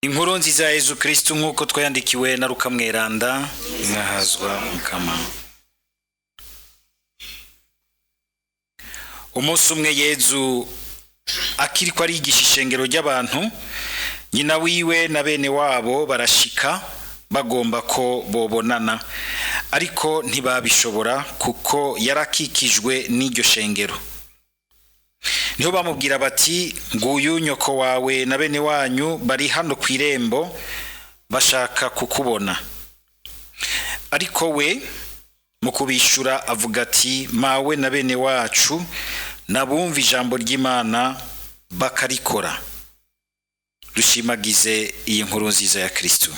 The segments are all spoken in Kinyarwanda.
Inkuru nziza ya Yesu Kristo nk'uko twayandikiwe na Luka Mweranda nkahazwa Mukama. Umunsi umwe Yesu akiriko arigisha ishengero ry'abantu, nyina wiwe na bene wabo barashika bagomba ko bobonana, ariko ntibabishobora kuko yarakikijwe n'iryo shengero. Niho bamubwira bati, nguyu nyoko wawe na bene wanyu bari hano kw'irembo bashaka kukubona. Ariko we mu kubishura avuga ati, mawe na bene wacu nabumva ijambo ry'Imana bakarikora. Dushimagize iyi nkuru nziza ya Kristo.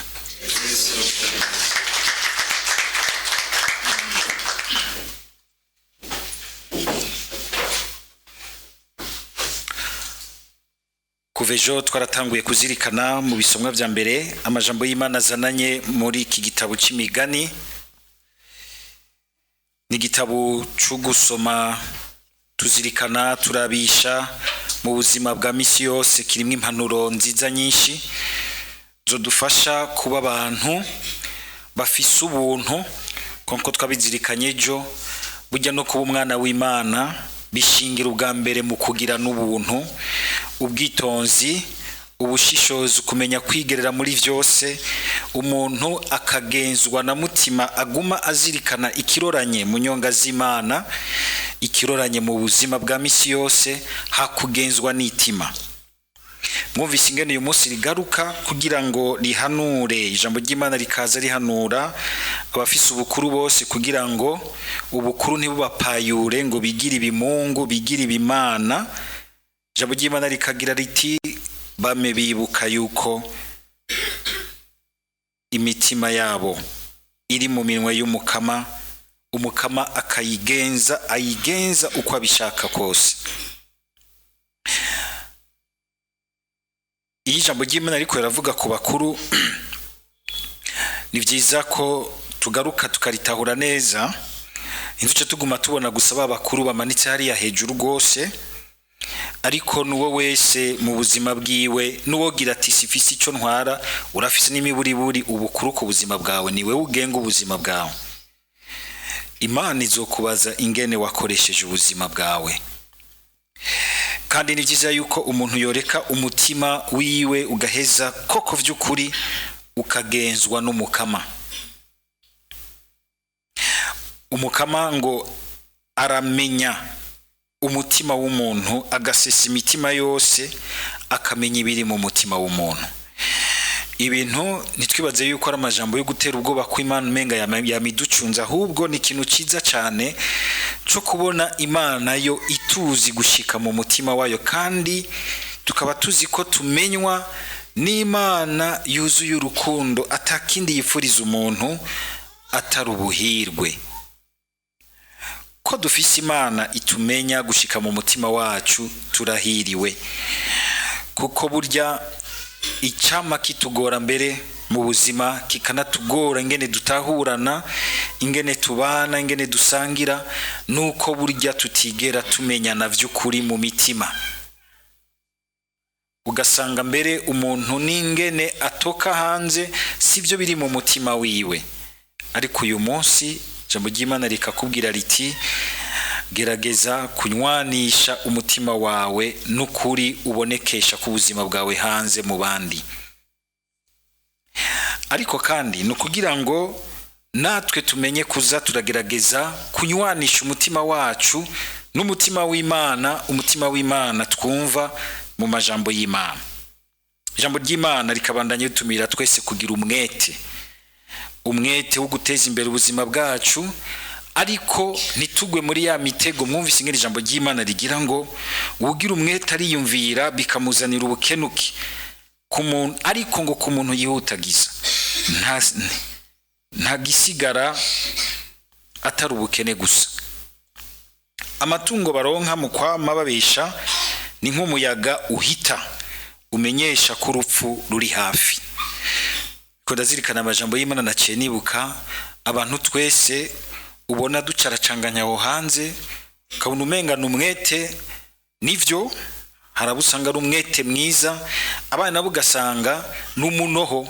Kuva ejo twaratanguye kuzirikana mu bisomwa vya mbere amajambo y'Imana azananye muri iki gitabo c'imigani. Ni igitabo cyo gusoma tuzirikana turabisha mu buzima bwa misi yose, kirimo impanuro nziza nyinshi zodufasha kuba abantu bafise ubuntu, konko twabizirikanye ejo. Burya no kuba umwana w'Imana bishingira ubwa mbere mu kugira n'ubuntu, ubwitonzi, ubushishozi, kumenya kwigerera muri vyose. Umuntu akagenzwa na mutima aguma azirikana ikiroranye mu nyonga z'Imana, ikiroranye mu buzima bwa misi yose, hakugenzwa n'itima. Mwumvise ingene uyu munsi rigaruka kugira ngo rihanure, ijambo ry'Imana rikaza rihanura abafise ubukuru bose kugira ngo ubukuru ntibubapayure ngo bigire ibimungu, bigire ibimana. Ijambo ry'Imana rikagira riti, bame bibuka yuko imitima yabo iri mu minwe y'Umukama, Umukama ayigenza uko abishaka kose. Iyi ijambo ry'Imana ariko yaravuga ku bakuru, ni vyiza ko tugaruka tukaritahura neza. Ntiduce tuguma tubona gusa babakuru bamanitse hariya hejuru rwose, ariko nuwo wese mu buzima bwiwe, nuwogira ati sifise ico ntwara, urafise n'imiburiburi ubukuru ku buzima bwawe, ni wewe ugenga ubuzima bwawe. Imana izokubaza ingene wakoresheje ubuzima bwawe. Kandi ni vyiza yuko umuntu yoreka umutima wiwe ugaheza koko vy'ukuri ukagenzwa n'Umukama. Umukama ngo aramenya umutima w'umuntu, agasesa imitima yose, akamenya ibiri mu mutima w'umuntu. Ibintu nitwibaze yuko ari amajambo yo gutera ubwoba ko Imana umenga yamiducunza, ahubwo ni ikintu ciza cane cyo kubona Imana yo ituzi gushika mu mutima wayo, kandi tukaba tuzi ko tumenywa n'Imana yuzuye urukundo, atakindi yifuriza umuntu atari ubuhirwe. Ko dufise Imana itumenya gushika mu mutima wacu, turahiriwe. Kuko burya icama kitugora mbere mu buzima, kikanatugora ingene dutahurana, ingene tubana, ingene dusangira, nuko burya tutigera tumenyana vy'ukuri mu mitima. Ugasanga mbere umuntu n'ingene atoka hanze sivyo biri mu mutima wiwe. Ariko uyu munsi ijambo ry'Imana rikakubwira riti, gerageza kunywanisha umutima wawe n'ukuri ubonekesha ku buzima bwawe hanze mu bandi. Ariko kandi no kugira ngo natwe tumenye kuza turagerageza kunywanisha umutima wacu n'umutima w'Imana, umutima w'Imana twumva mu majambo y'Imana. Ijambo ry'Imana rikabandanya ritumira twese kugira umwete wo guteza imbere ubuzima bwacu, ariko ntitugwe muri ya mitego. Mwumvise ingene ijambo ry'Imana rigira ngo ugira umwete ariyumvira bikamuzanira ubukenuke ku muntu, ariko ngo ku muntu yihutagiza nta gisigara atari ubukene gusa. Amatungo baronka mu kwama babesha ni nk'umuyaga uhita umenyesha ko urupfu ruri hafi. Ko ndazirikana amajambo y'Imana naciye nibuka abantu twese ubona ducaracanganya aho hanze, ukabona umengana umwete, nivyo harabusanga ari umwete mwiza, abana nabo ugasanga n'umunoho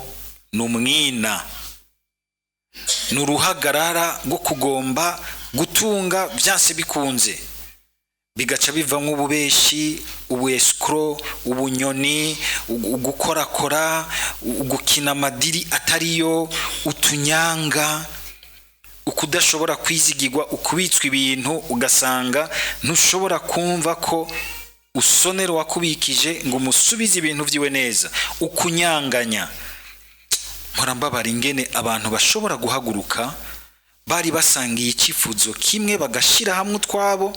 n'umwina, n'uruhagarara rwo kugomba gutunga byanse bikunze, bigaca bivamo ububeshi, ubuescro, ubunyoni, ugukorakora, ugukina amadiri atariyo, utunyanga, ukudashobora kwizigirwa, ukubitswa ibintu ugasanga ntushobora kumva ko usonera wakubikije ngo umusubize ibintu vyiwe neza, ukunyanganya. Murambabara ingene abantu bashobora guhaguruka bari basangiye icyifuzo kimwe bagashira hamwe twabo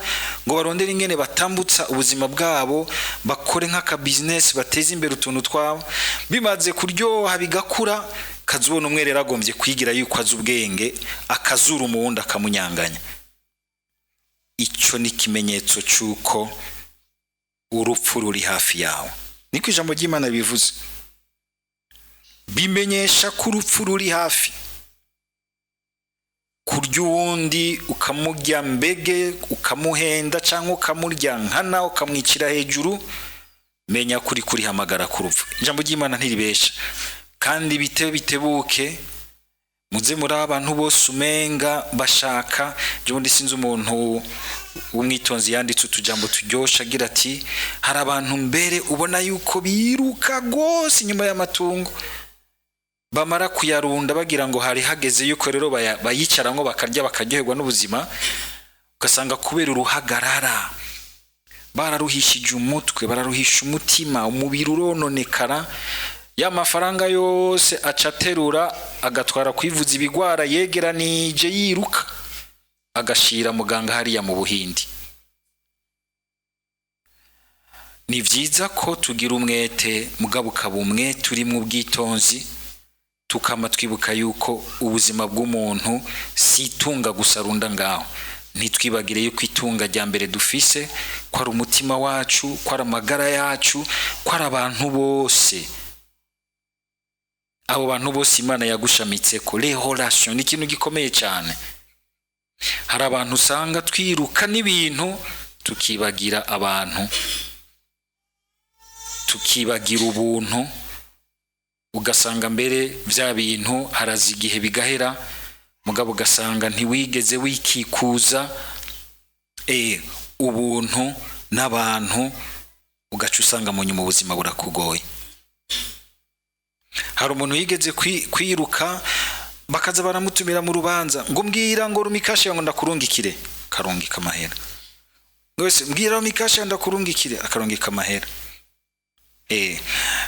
ngo barondere ingene batambutsa ubuzima bwabo, bakore nk'aka business, bateze imbere utuntu twabo, bimaze kuryoha bigakura, kazubona umwe rero agombye kwigira yuko azi ubwenge, akazura umuwundi akamunyanganya. Icyo ni ikimenyetso cy'uko urupfu ruri hafi yawe, niko ijambo ry'Imana bivuze, bimenyesha ko urupfu ruri hafi. Kurya uwundi ukamurya mbege, ukamuhenda cyangwa ukamurya nkana, ukamwicira hejuru, menya kuri hamagara ku rupfu. Ijambo ry'Imana ntiribesha, kandi bitebuke muze muri abantu bose umenga bashaka. Ndi sinzi umuntu umwitonzi yanditse utujambo turyosha agira ati hari abantu mbere ubona yuko biruka gose inyuma y'amatungo, bamara kuyarunda bagira ngo hari hageze yuko rero bayicarango bakarya bakaryoherwa n'ubuzima, ugasanga kubera uruhagarara bararuhishije umutwe, bararuhisha umutima, umubiri urononekara, ya mafaranga yose acaterura agatwara kwivuza ibigwara yegeranije yiruka, agashira muganga hariya mu Buhindi. Ni vyiza ko tugira umwete, mugabo ukaba umwete turi mu bwitonzi, tukama twibuka yuko ubuzima bw'umuntu si itunga gusa runda ngaho. Ntitwibagire yuko itunga rya mbere dufise ko ari umutima wacu, ko ari amagara yacu, ko ari abantu bose. Abo bantu bose Imana yagushamitse ko relation ni ikintu gikomeye cyane. Hari abantu usanga twiruka n'ibintu tukibagira abantu, tukibagira ubuntu, ugasanga mbere vya bintu haraza igihe bigahera, mugabo ugasanga ntiwigeze wikikuza ubuntu n'abantu, ugaca usanga mu nyuma ubuzima burakugoye. Hari umuntu yigeze kwiruka, bakaza baramutumira mu rubanza ngo mbwira ngo rumikashe ngo ndakurungikire, karungika amahera. Ngose mbwira rumikashe ndakurungikire, akarungika amahera.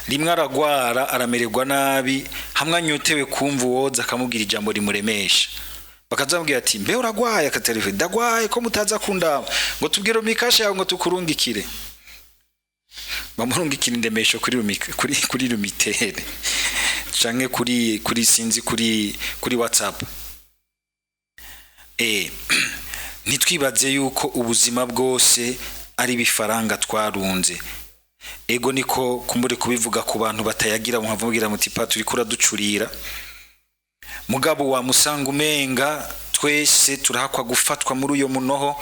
Rimwe aragwara, aramererwa nabi, hamwe anyotewe kumva uwoza akamubwira ijambo rimuremesha, bakazamubwira ati mbe uragwaye, akaterefone ndagwaye ko mutaza kundaba, ngo tubwire rumikashe ngo tukurungikire. Bamurungikira indemesho kuri rumitere canke kuri sinzi kuri WhatsApp. Nitwibaze yuko ubuzima bwose ari bifaranga twarunze. Ego niko kumbure kubivuga ku bantu batayagira, muhavugira muti pa turi kura ducurira, mugabo wa musanga umenga twese turahakwa gufatwa muri uyo munoho.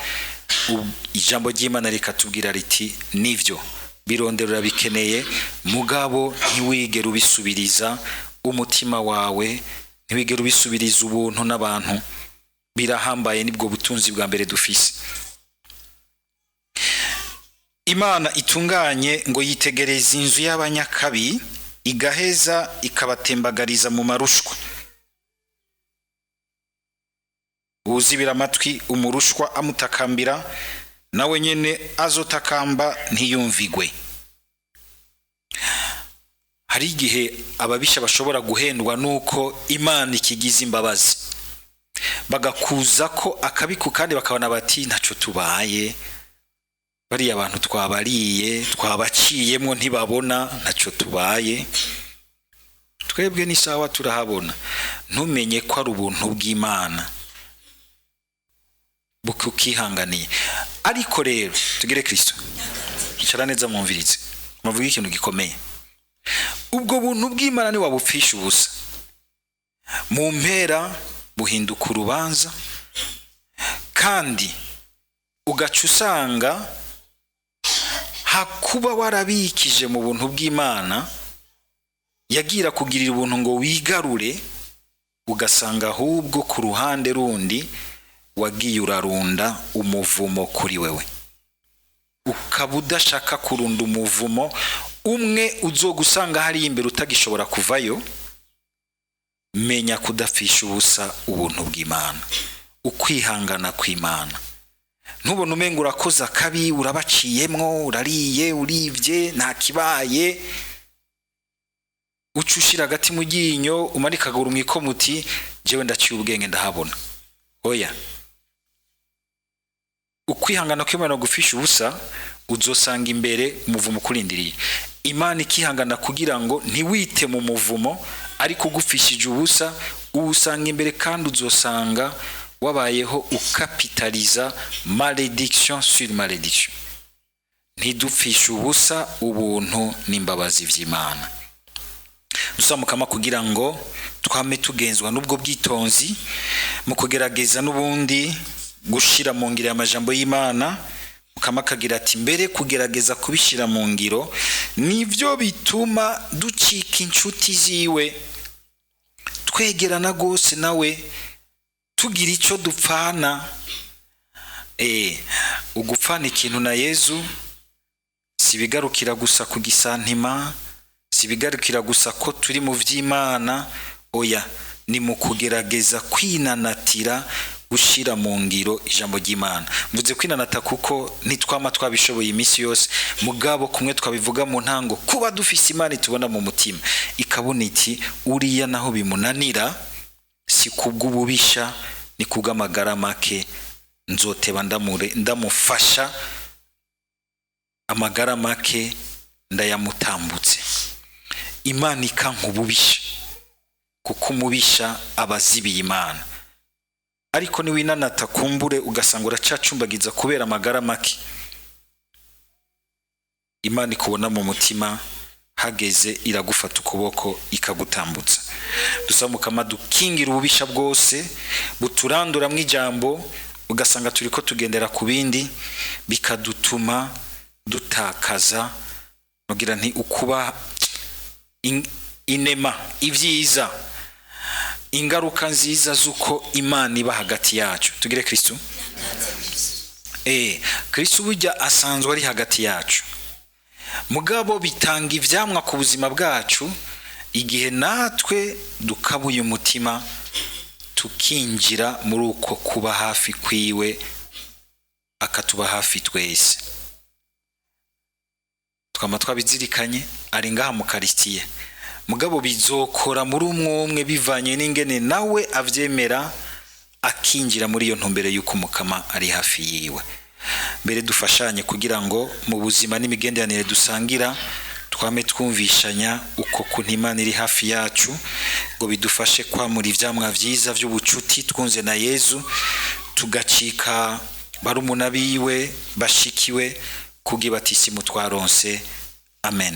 Ijambo ry'Imana rikatubwira riti nivyo bironderera bikeneye, mugabo ntiwigere ubisubiriza umutima wawe, ntiwigere ubisubiriza ubuntu n'abantu. Birahambaye, nibwo butunzi bwa mbere dufise. Imana itunganye ngo yitegereze inzu y'abanyakabi, igaheza ikabatembagariza mu marushwa. Uzibira amatwi umurushwa amutakambira, nawe nyene azotakamba ntiyumvigwe. Hari igihe ababisha bashobora guhendwa nuko Imana ikigize imbabazi, bagakuza ko akabiku kandi bakabona bati ntaco tubaye, bari abantu twabariye twabaciyemo ntibabona ntaco tubaye, twebwe ni sawa turahabona. Ntumenye ko ari ubuntu bw'Imana bukukihanganiye. Ariko rero tugire Kristo, hicara neza mwumvirize, muvuga ikintu gikomeye. Ubwo buntu bw'Imana ni wabupfisha ubusa, mu mpera buhinduka urubanza, kandi ugaca usanga hakuba warabikije mu buntu bw'Imana yagira kugirira ubuntu ngo wigarure, ugasanga ahubwo ku ruhande rundi wagiye urarunda umuvumo kuri wewe, ukaba udashaka kurunda umuvumo umwe uzogusanga hari imbere utagishobora kuvayo. Menya kudapfisha ubusa ubuntu bw'Imana, ukwihangana kw'Imana. Ntubone umenga urakoza kabi, urabaciyemwo, urariye, urivye, nta kibaye, ucushira agati mu ryinyo, umanika akaguru mw'ikomuti, jewe ndaciye ubwenge ndahabona. Oya, ukwihangana kw'Imana gufisha ubusa uzosanga imbere umuvumo kurindiriye. Imana ikihangana kugira ngo ntiwite mu muvumo, ariko ugufishije ubusa usanga imbere, kandi uzosanga wabayeho ukapitaliza malédiction sur malédiction. Ntidupfisha ubusa ubuntu n'imbabazi vy'Imana. Dusaba Mukama kugira ngo twame tugenzwa n'ubwo bwitonzi mu kugerageza n'ubundi gushira mu ngiro y'amajambo y'Imana. Mukama akagira ati mbere kugerageza kubishira mu ngiro nivyo bituma ducika inshuti ziwe, twegerana gose nawe, tugira ico dupfana. Ugupfana ikintu na Yesu sibigarukira gusa ku gisantima, sibigarukira gusa ko turi mu vy'Imana. Oya, ni mu kugerageza kwinanatira gushira mu ngiro ijambo ry'Imana. Mvuze kwinanata kuko ntitwama twabishoboye imisi yose, mugabo kumwe twabivuga mu ntango, kuba dufise Imana tubona mu mutima ikabona iti uriya naho bimunanira si kubw'ububisha, ni kubw'amagara make, nzoteba ndamufasha, amagara make ndayamutambutse. Imana ikanka ububisha, kuko umubisha abazibiye Imana. Ariko niwinanata kumbure ugasanga uracacumbagiza kubera amagara make, Imana ikubona mu mutima, hageze iragufata ukuboko ikagutambutsa. Dusaba Mukama dukingira ububisha bwose buturandura mu ijambo, ugasanga turiko tugendera ku bindi bikadutuma dutakaza nogira nti ukuba inema ivyiza, ingaruka nziza zuko Imana iba hagati yacu. Tugire Kristo. Kristo burya asanzwe ari hagati yacu, mugabo bitanga ivyamwa ku buzima bwacu igihe natwe dukabuye umutima tukinjira muri uko kuba hafi kwiwe, akatuba hafi twese. Twama twabizirikanye ari ngaha mu Karistiye, mugabo bizokora muri umwe bivanye n'ingene nawe avyemera akinjira muri iyo ntumbere yuko Mukama ari hafi yiwe. Mbere dufashanye kugira ngo mu buzima n'imigenderanire dusangira twame twumvishanya uko kuntu Imana iri hafi yacu, ngo bidufashe kwamura ivyamwa vyiza vy'ubucuti twunze na Yesu, tugacika barumuna biwe bashikiwe kugibatisimu twaronse. Amen.